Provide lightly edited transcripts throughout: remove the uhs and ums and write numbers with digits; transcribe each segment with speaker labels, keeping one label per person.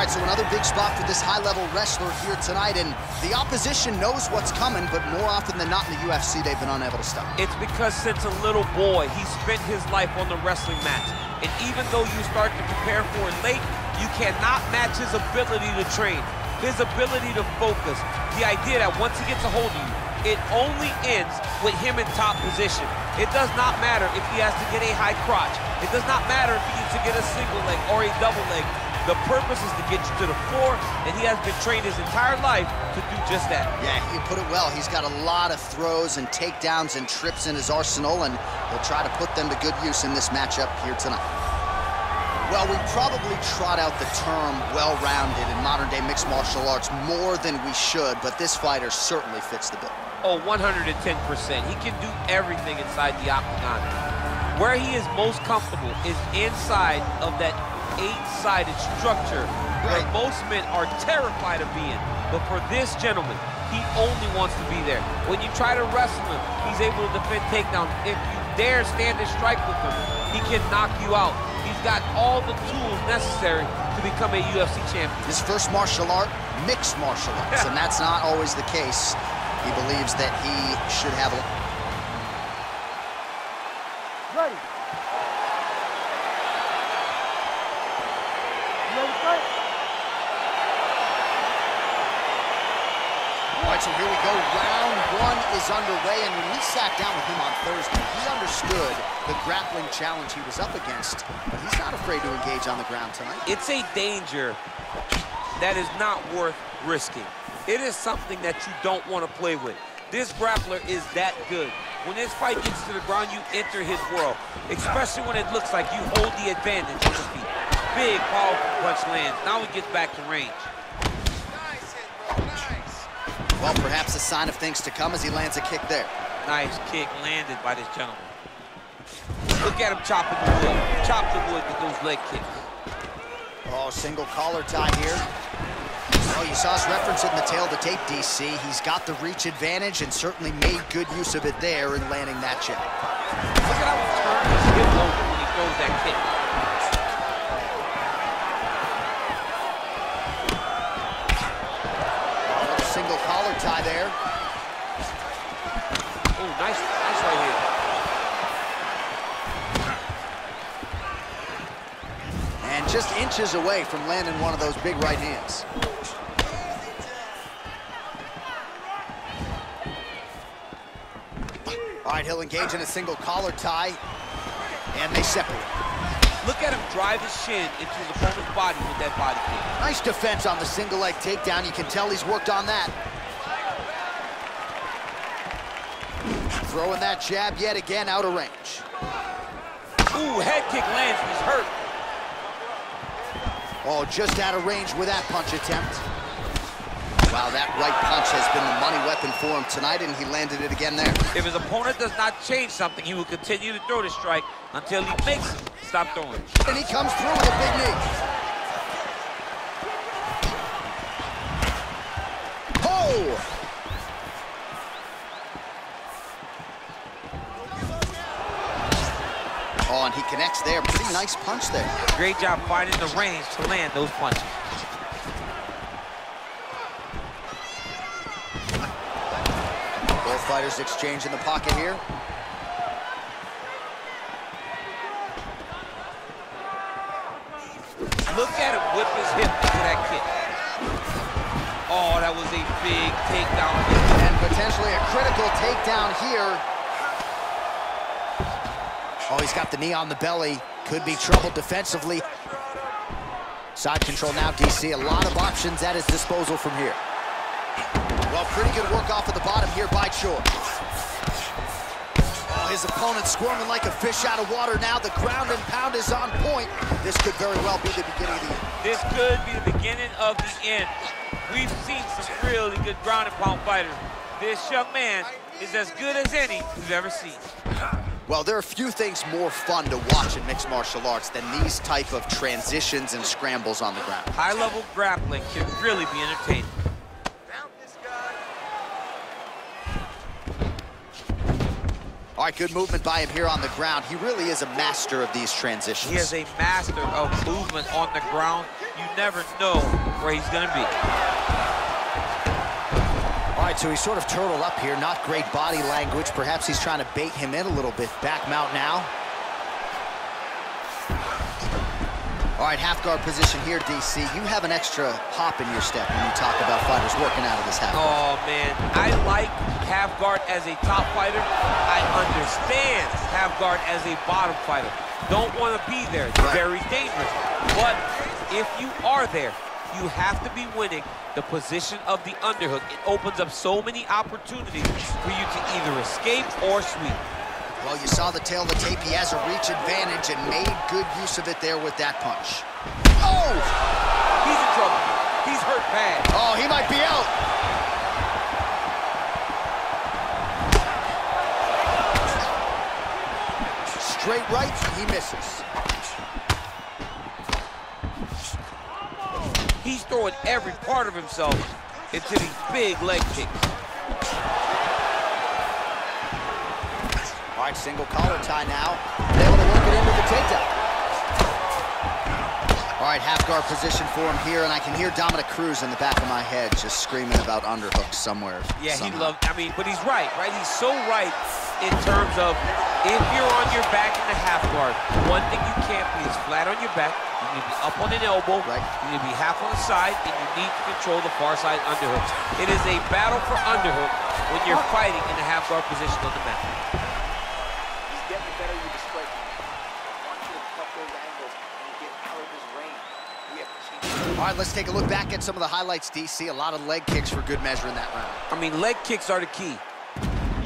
Speaker 1: right, so another big spot for this high-level wrestler here tonight, and the opposition knows what's coming, but more often than not in the UFC, they've been unable to stop.
Speaker 2: It's because since a little boy, he spent his life on the wrestling mats. And even though you start to prepare for it late, you cannot match his ability to train, his ability to focus. The idea that once he gets a hold of you, it only ends with him in top position. It does not matter if he has to get a high crotch. It does not matter if he gets to get a single leg or a double leg. The purpose is to get you to the floor, and he has been trained his entire life to do just that. Yeah,
Speaker 1: you put it well. He's got a lot of throws and takedowns and trips in his arsenal, and he'll try to put them to good use in this matchup here tonight. Well, we probably trot out the term well-rounded in modern-day mixed martial arts more than we should, but this fighter certainly fits the bill.
Speaker 2: Oh, 110%. He can do everything inside the octagon. Where he is most comfortable is inside of that 8-sided structure where most men are terrified of being. But for this gentleman, he only wants to be there. When you try to wrestle him, he's able to defend takedowns. If you dare stand and strike with him, he can knock you out. He's got all the tools necessary to become a UFC champion.
Speaker 1: His first martial art, mixed martial arts, and that's not always the case. He believes that he should have a...
Speaker 3: Ready.
Speaker 1: All right, so here we go. Round one is underway, and when we sat down with him on Thursday, he understood the grappling challenge he was up against, but he's not afraid to engage on the ground tonight.
Speaker 2: It's a danger that is not worth risking. It is something that you don't want to play with. This grappler is that good. When this fight gets to the ground, you enter his world, especially when it looks like you hold the advantage on the feet. Big, powerful punch lands. Now he gets back to range.
Speaker 1: Well, perhaps a sign of things to come as he lands a kick there.
Speaker 2: Nice kick landed by this gentleman. Look at him chopping the wood. Chop the wood with those leg kicks.
Speaker 1: Oh, single collar tie here. Oh, you saw us reference it in the tail of the tape, DC. He's got the reach advantage and certainly made good use of it there in landing that jab.
Speaker 2: Look at how he turns his hip over when he throws that kick.
Speaker 1: Another single collar tie there.
Speaker 2: Oh, nice right here.
Speaker 1: And just inches away from landing one of those big right hands. All right, he'll engage in a single collar tie, and they separate.
Speaker 2: Look at him drive his shin into his opponent's body with that body kick.
Speaker 1: Nice defense on the single leg takedown. You can tell he's worked on that. Throwing that jab yet again out of range.
Speaker 2: Ooh, head kick lands, he's hurt.
Speaker 1: Oh, just out of range with that punch attempt. Wow, that right punch has been the money weapon for him tonight, and he landed it again there.
Speaker 2: If his opponent does not change something, he will continue to throw the strike until he makes him stop throwing.
Speaker 1: And he comes through with a big knee. Oh! Oh, and he connects there. Pretty nice punch there.
Speaker 2: Great job finding the range to land those punches.
Speaker 1: Both fighters exchange in the pocket here.
Speaker 2: Look at him whip his hip into that kick. Oh, that was a big takedown.
Speaker 1: And potentially a critical takedown here. Oh, he's got the knee on the belly. Could be trouble defensively. Side control now, DC. A lot of options at his disposal from here. Well, pretty good work off of the bottom here by Choi. Oh, his opponent squirming like a fish out of water now. The ground and pound is on point. This could very well be the beginning of the end.
Speaker 2: This could be the beginning of the end. We've seen some really good ground and pound fighters. This young man is as good as any we've ever seen.
Speaker 1: Well, there are few things more fun to watch in mixed martial arts than these type of transitions and scrambles on the ground.
Speaker 2: High-level grappling can really be entertaining.
Speaker 1: All All right, good movement by him here on the ground. He really is a master of these transitions.
Speaker 2: He is a master of movement on the ground. You never know where he's gonna be.
Speaker 1: All right, so he's sort of turtled up here. Not great body language. Perhaps he's trying to bait him in a little bit. Back mount now. All right, half guard position here, DC. You have an extra hop in your step when you talk about fighters working out of this half guard.
Speaker 2: Oh, man. I like half guard as a top fighter. I understand half guard as a bottom fighter. Don't want to be there. It's very dangerous. But if you are there, you have to be winning the position of the underhook. It opens up so many opportunities for you to either escape or sweep.
Speaker 1: Well, you saw the tail of the tape. He has a reach advantage and made good use of it there with that punch. Oh!
Speaker 2: He's in trouble. He's hurt bad.
Speaker 1: Oh, he might be out. Straight right, he misses.
Speaker 2: He's throwing every part of himself into these big leg kicks.
Speaker 1: All right, single collar tie now. Able to work it into the takedown. All right, half guard position for him here, and I can hear Dominic Cruz in the back of my head just screaming about underhooks somewhere.
Speaker 2: Yeah,
Speaker 1: somehow.
Speaker 2: he loved, I mean, but he's right? He's so right in terms of if you're on your back in the half guard, one thing you can't be is flat on your back. You need to be up on an elbow. Right. You need to be half on the side, and you need to control the far side underhooks. It is a battle for underhook when you're fighting in the half guard position on the mat.
Speaker 1: All right, let's take a look back at some of the highlights, DC. A lot of leg kicks for good measure in that round.
Speaker 2: I mean, leg kicks are the key.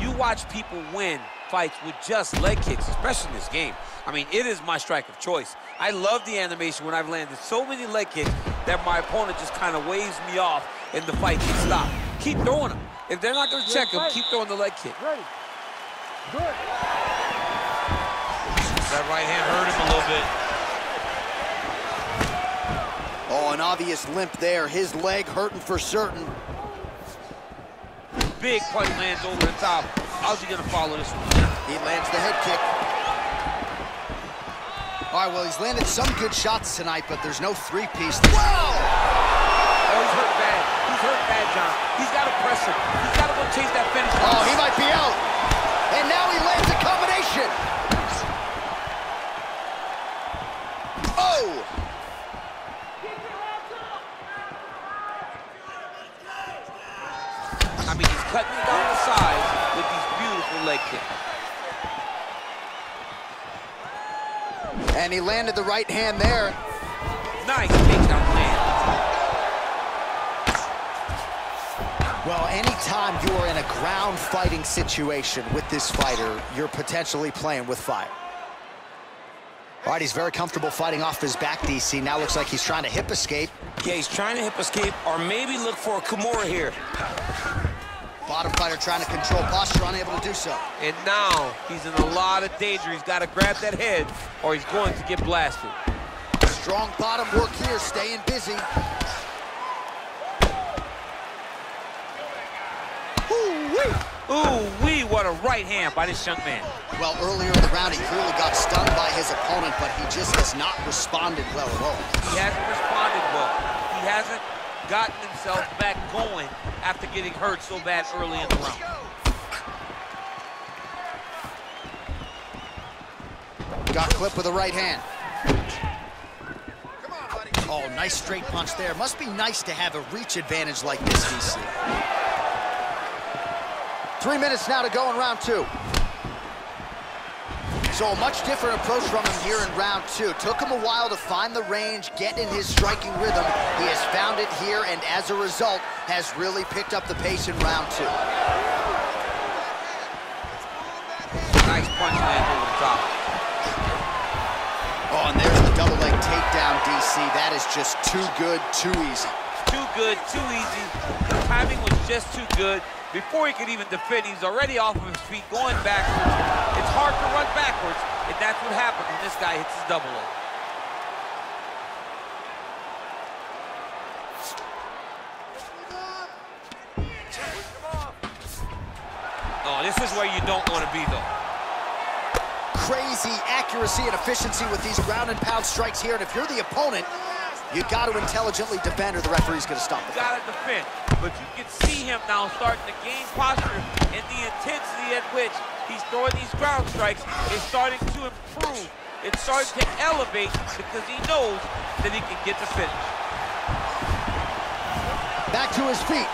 Speaker 2: You watch people win fights with just leg kicks, especially in this game. I mean, it is my strike of choice. I love the animation when I've landed so many leg kicks that my opponent just kind of waves me off and the fight gets stopped. Keep throwing them. If they're not going to check them, keep throwing the leg kick.
Speaker 3: Ready. Good.
Speaker 2: That right hand hurt him a little bit.
Speaker 1: Oh, an obvious limp there. His leg hurting for certain.
Speaker 2: Big punch lands over the top. How's he going to follow this one?
Speaker 1: He lands the head kick. All right, well, he's landed some good shots tonight, but there's no three-piece. Whoa!
Speaker 2: Oh, he's hurt bad. He's hurt bad, John. He's got to press him. He's got to go chase that finish.
Speaker 1: Oh, he might be out. And now he lands a combination. Oh!
Speaker 2: I mean, he's cutting down the side with these beautiful leg kicks.
Speaker 1: And he landed the right hand there.
Speaker 2: Nice takedown land.
Speaker 1: Well, anytime you are in a ground fighting situation with this fighter, you're potentially playing with fire. All right, he's very comfortable fighting off his back, DC. Now looks like he's trying to hip escape.
Speaker 4: Yeah, he's trying to hip escape or maybe look for a Kimura here.
Speaker 1: Bottom fighter trying to control posture, unable to do so.
Speaker 2: And now he's in a lot of danger. He's got to grab that head or he's going to get blasted.
Speaker 1: Strong bottom work here, staying busy.
Speaker 2: Ooh-wee, what a right hand by this young man.
Speaker 1: Well, earlier in the round, he clearly got stunned by his opponent, but he just has not responded well at all.
Speaker 2: He hasn't responded well. He hasn't gotten himself back going after getting hurt so bad early in the round.
Speaker 1: Got clipped with the right hand. Oh, nice straight punch there. Must be nice to have a reach advantage like this, DC. 3 minutes now to go in round two. So a much different approach from him here in round two. Took him a while to find the range, get in his striking rhythm. He has found it here, and as a result, has really picked up the pace in round two.
Speaker 2: Nice punch land over the top.
Speaker 1: Oh, and there's the double leg takedown, DC. That is just too good, too easy.
Speaker 2: Too good, too easy. The timing was just too good. Before he could even defend, he's already off of his feet, going backwards. It's hard to run backwards, and that's what happens when this guy hits his double leg. Oh, this is where you don't want to be, though.
Speaker 1: crazy accuracy and efficiency with these ground and pound strikes here, and if you're the opponent, you got to intelligently defend or the referee's going to stop it.
Speaker 2: You got to defend, but you can see him now starting to gain posture, and the intensity at which he's throwing these ground strikes is starting to improve. It's starting to elevate because he knows that he can get the finish.
Speaker 1: Back to his feet.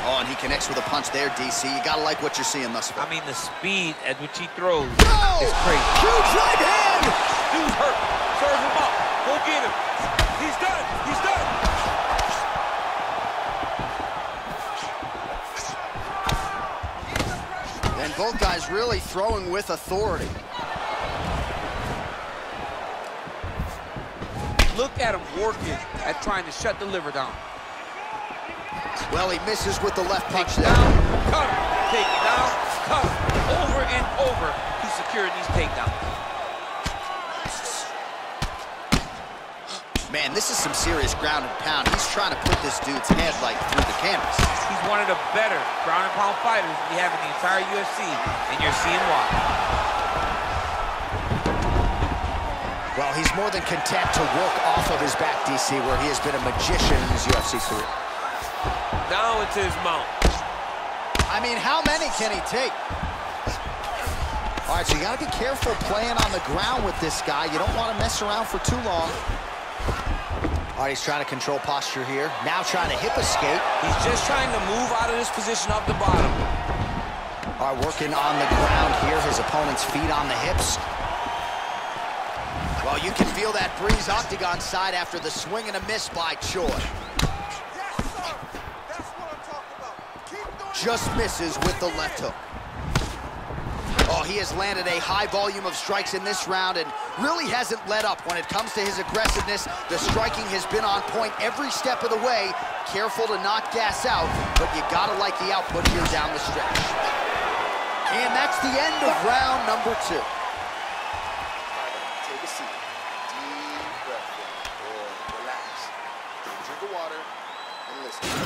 Speaker 1: Oh, and he connects with a punch there, DC. You gotta like what you're seeing thus far.
Speaker 2: I mean, the speed at which he throws
Speaker 1: is
Speaker 2: crazy.
Speaker 1: Huge right hand!
Speaker 2: Dude's hurt. Serve him up. Go get him. He's done. He's done.
Speaker 1: And both guys really throwing with authority.
Speaker 2: Look at him working at trying to shut the liver down.
Speaker 1: Well, he misses with the left punch there.
Speaker 2: Down, cut him. Take it down, cut him. Over and over, he's securing these takedowns.
Speaker 1: Man, this is some serious ground and pound. He's trying to put this dude's head, like, through the canvas.
Speaker 2: He's one of the better ground and pound fighters we have in the entire UFC, and you're seeing why.
Speaker 1: Well, he's more than content to work off of his back, DC, where he has been a magician in his UFC career.
Speaker 2: Down into his mount.
Speaker 1: I mean, how many can he take? All right, so you got to be careful playing on the ground with this guy. You don't want to mess around for too long. All right, he's trying to control posture here. Now trying to hip escape.
Speaker 4: He's just trying to move out of this position off the bottom.
Speaker 1: All right, working on the ground here. His opponent's feet on the hips. Well, you can feel that breeze octagon side after the swing and a miss by Choi. Just misses with the left hook. Oh, he has landed a high volume of strikes in this round and really hasn't let up when it comes to his aggressiveness. The striking has been on point every step of the way. Careful to not gas out, but you gotta like the output here down the stretch. And that's the end of round number 2. Take a seat. Deep breath in, or relax. Drink of water.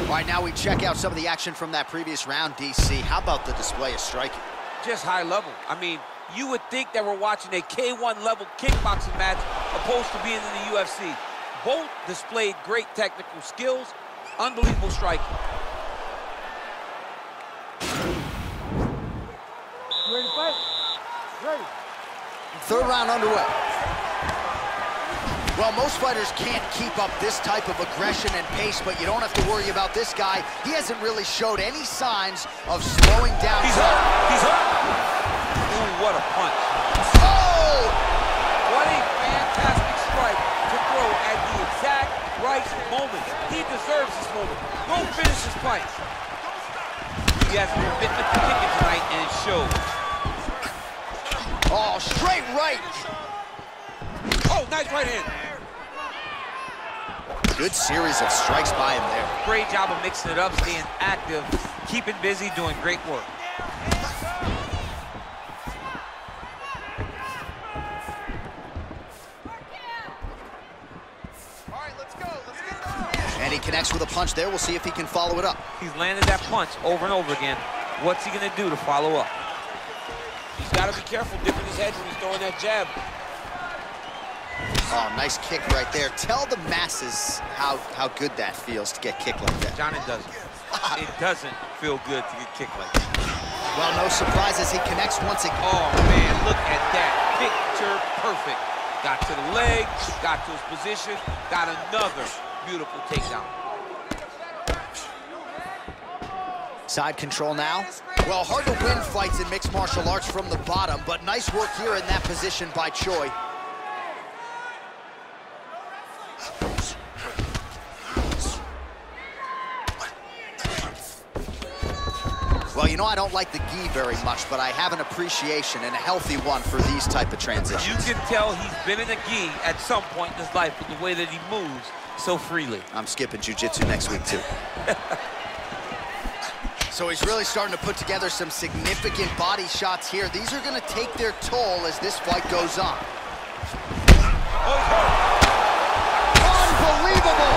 Speaker 1: All right, now we check out some of the action from that previous round, DC. How about the display of striking?
Speaker 2: Just high level. I mean, you would think that we're watching a K1 level kickboxing match opposed to being in the UFC. Both displayed great technical skills, unbelievable striking.
Speaker 3: Ready to fight? Ready.
Speaker 1: Third round underway. Well, most fighters can't keep up this type of aggression and pace, but you don't have to worry about this guy. He hasn't really showed any signs of slowing down.
Speaker 2: He's hurt. He's hurt. Ooh, what a punch.
Speaker 1: Oh!
Speaker 2: What a fantastic strike to throw at the exact right moment. He deserves this moment. Go finish his fight. He has a commitment to kicking tonight, and it shows.
Speaker 1: Oh, straight right.
Speaker 2: Oh, nice right hand.
Speaker 1: Good series of strikes by him there.
Speaker 2: Great job of mixing it up, staying active, keeping busy, doing great work.
Speaker 1: All right, let's go. Let's get going. And he connects with a punch there. We'll see if he can follow it up.
Speaker 2: He's landed that punch over and over again. What's he going to do to follow up? He's got to be careful dipping his head when he's throwing that jab.
Speaker 1: Oh, nice kick right there. Tell the masses how good that feels to get kicked like that.
Speaker 2: John, it doesn't. It doesn't feel good to get kicked like that.
Speaker 1: Well, no surprise as he connects once again.
Speaker 2: Oh, man, look at that. Picture perfect. Got to the leg, got to his position, got another beautiful takedown.
Speaker 1: Side control now. Well, hard to win fights in mixed martial arts from the bottom, but nice work here in that position by Choi. Well, you know, I don't like the gi very much, but I have an appreciation and a healthy one for these type of transitions.
Speaker 2: You can tell he's been in a gi at some point in his life with the way that he moves so freely.
Speaker 1: I'm skipping jiu-jitsu next week, too. So he's really starting to put together some significant body shots here. These are going to take their toll as this fight goes on. Unbelievable!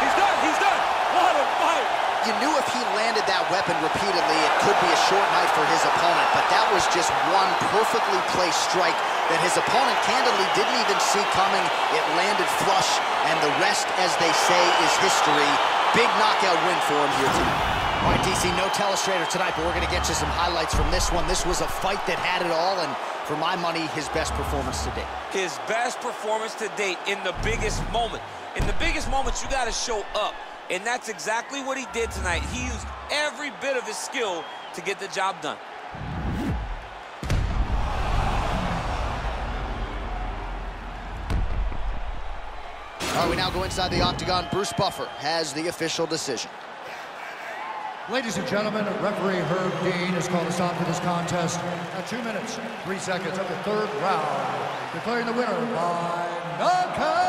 Speaker 2: He's done, he's done! What a fight!
Speaker 1: You knew if he landed that weapon repeatedly, it could be a short night for his opponent, but that was just one perfectly placed strike that his opponent candidly didn't even see coming. It landed flush, and the rest, as they say, is history. Big knockout win for him here tonight. All right, DC, no telestrator tonight, but we're going to get you some highlights from this one. This was a fight that had it all, and for my money, his best performance to date.
Speaker 4: His best performance to date in the biggest moment. In the biggest moments, you got to show up. And that's exactly what he did tonight. He used every bit of his skill to get the job done.
Speaker 1: All right, we now go inside the octagon. Bruce Buffer has the official decision.
Speaker 3: Ladies and gentlemen, referee Herb Dean has called a stop to this contest at 2 minutes, 3 seconds of the third round, declaring the winner by knockout.